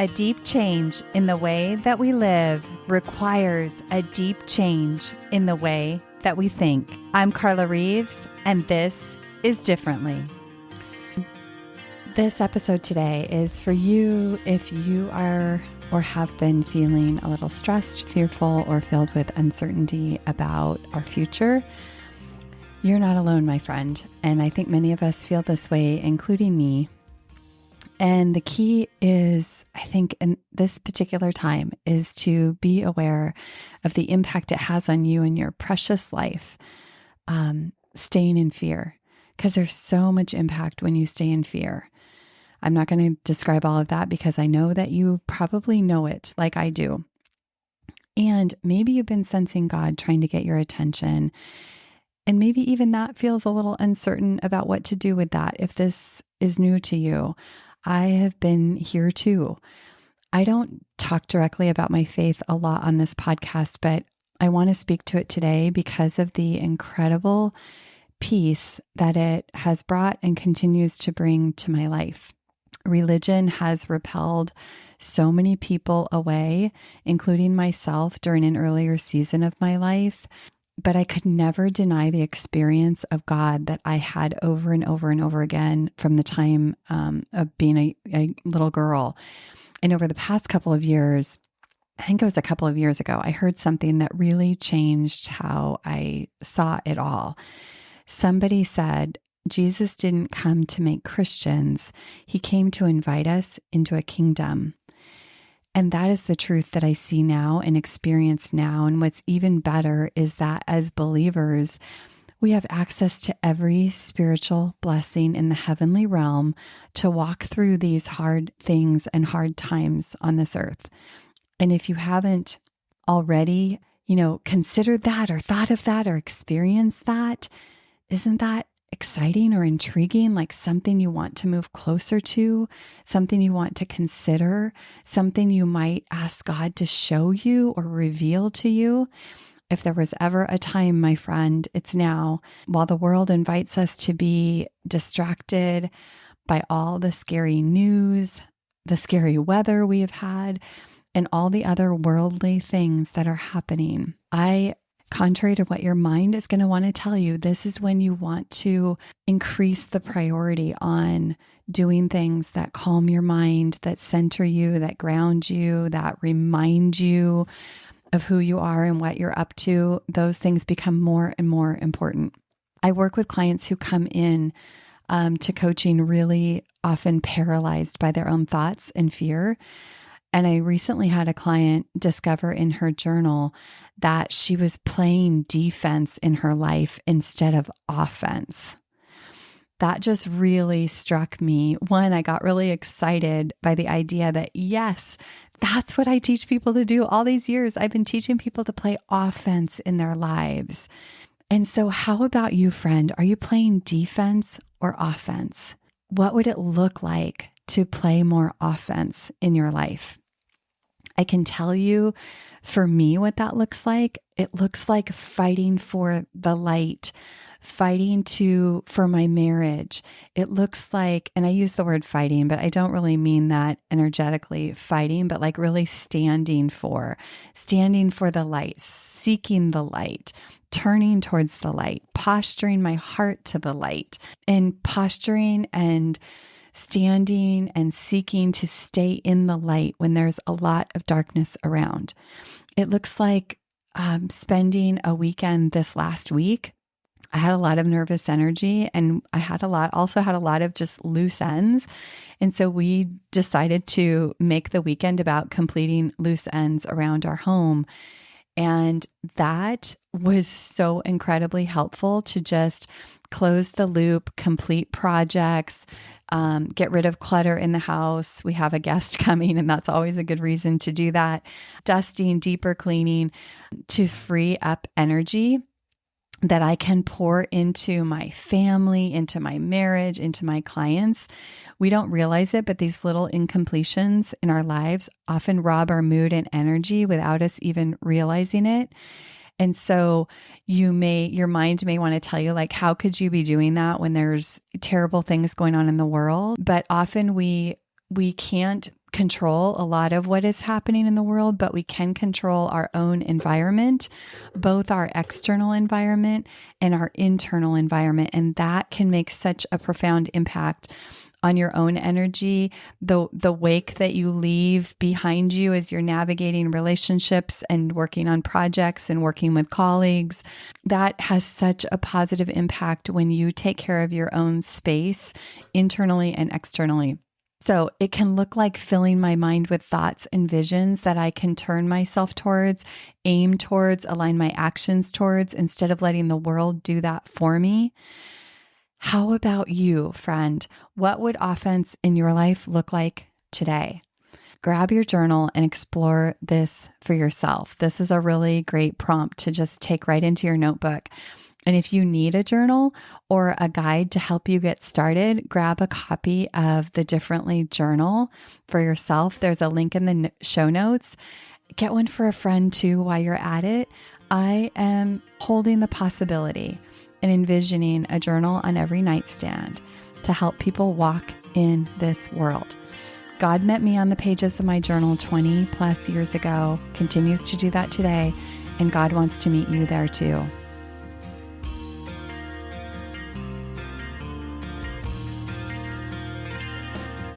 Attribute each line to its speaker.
Speaker 1: A deep change in the way that we live requires a deep change in the way that we think. I'm Carla Reeves, and this is Differently. This episode today is for you if you are or have been feeling a little stressed, fearful, or filled with uncertainty about our future. You're not alone, my friend, and I think many of us feel this way, including me. And the key is, I think, in this particular time, is to be aware of the impact it has on you and your precious life, staying in fear, because there's so much impact when you stay in fear. I'm not going to describe all of that because I know that you probably know it like I do. And maybe you've been sensing God trying to get your attention. And maybe even that feels a little uncertain about what to do with that. If this is new to you, I have been here too. I don't talk directly about my faith a lot on this podcast, but I want to speak to it today because of the incredible peace that it has brought and continues to bring to my life. Religion has repelled so many people away, including myself during an earlier season of my life. But I could never deny the experience of God that I had over and over and over again from the time of being a little girl. And over the past couple of years, I think it was a couple of years ago, I heard something that really changed how I saw it all. Somebody said, Jesus didn't come to make Christians. He came to invite us into a kingdom. And that is the truth that I see now and experience now. And what's even better is that as believers, we have access to every spiritual blessing in the heavenly realm to walk through these hard things and hard times on this earth. And if you haven't already, considered that or thought of that or experienced that, isn't that exciting or intriguing, like something you want to move closer to, something you want to consider, something you might ask God to show you or reveal to you? If there was ever a time, my friend, it's now. While the world invites us to be distracted by all the scary news, the scary weather we have had, and all the other worldly things that are happening, contrary to what your mind is going to want to tell you, this is when you want to increase the priority on doing things that calm your mind, that center you, that ground you, that remind you of who you are and what you're up to. Those things become more and more important. I work with clients who come in to coaching really often paralyzed by their own thoughts and fear. And I recently had a client discover in her journal that she was playing defense in her life instead of offense. That just really struck me. One, I got really excited by the idea that, yes, that's what I teach people to do. All these years, I've been teaching people to play offense in their lives. And so how about you, friend? Are you playing defense or offense? What would it look like to play more offense in your life? I can tell you, for me, what that looks like. It looks like fighting for the light, fighting for my marriage. It looks like, and I use the word fighting, but I don't really mean that energetically fighting, but like really standing for the light, seeking the light, turning towards the light, posturing my heart to the light, and posturing and standing and seeking to stay in the light when there's a lot of darkness around. It looks like spending a weekend this last week. I had a lot of nervous energy and I also had a lot of just loose ends. And so we decided to make the weekend about completing loose ends around our home. And that was so incredibly helpful to just close the loop, complete projects, get rid of clutter in the house. We have a guest coming, and that's always a good reason to do that. Dusting, deeper cleaning, to free up energy that I can pour into my family, into my marriage, into my clients. We don't realize it, but these little incompletions in our lives often rob our mood and energy without us even realizing it. And so your mind may want to tell you, like, how could you be doing that when there's terrible things going on in the world? But often we can't control a lot of what is happening in the world, but we can control our own environment, both our external environment and our internal environment. And that can make such a profound impact on your own energy, the wake that you leave behind you as you're navigating relationships and working on projects and working with colleagues. That has such a positive impact when you take care of your own space internally and externally. So it can look like filling my mind with thoughts and visions that I can turn myself towards, aim towards, align my actions towards, instead of letting the world do that for me. How about you, friend? What would offense in your life look like today? Grab your journal and explore this for yourself. This is a really great prompt to just take right into your notebook. And if you need a journal or a guide to help you get started, grab a copy of the Differently Journal for yourself. There's a link in the show notes. Get one for a friend too while you're at it. I am holding the possibility and envisioning a journal on every nightstand to help people walk in this world. God met me on the pages of my journal 20 plus years ago, continues to do that today, and God wants to meet you there too.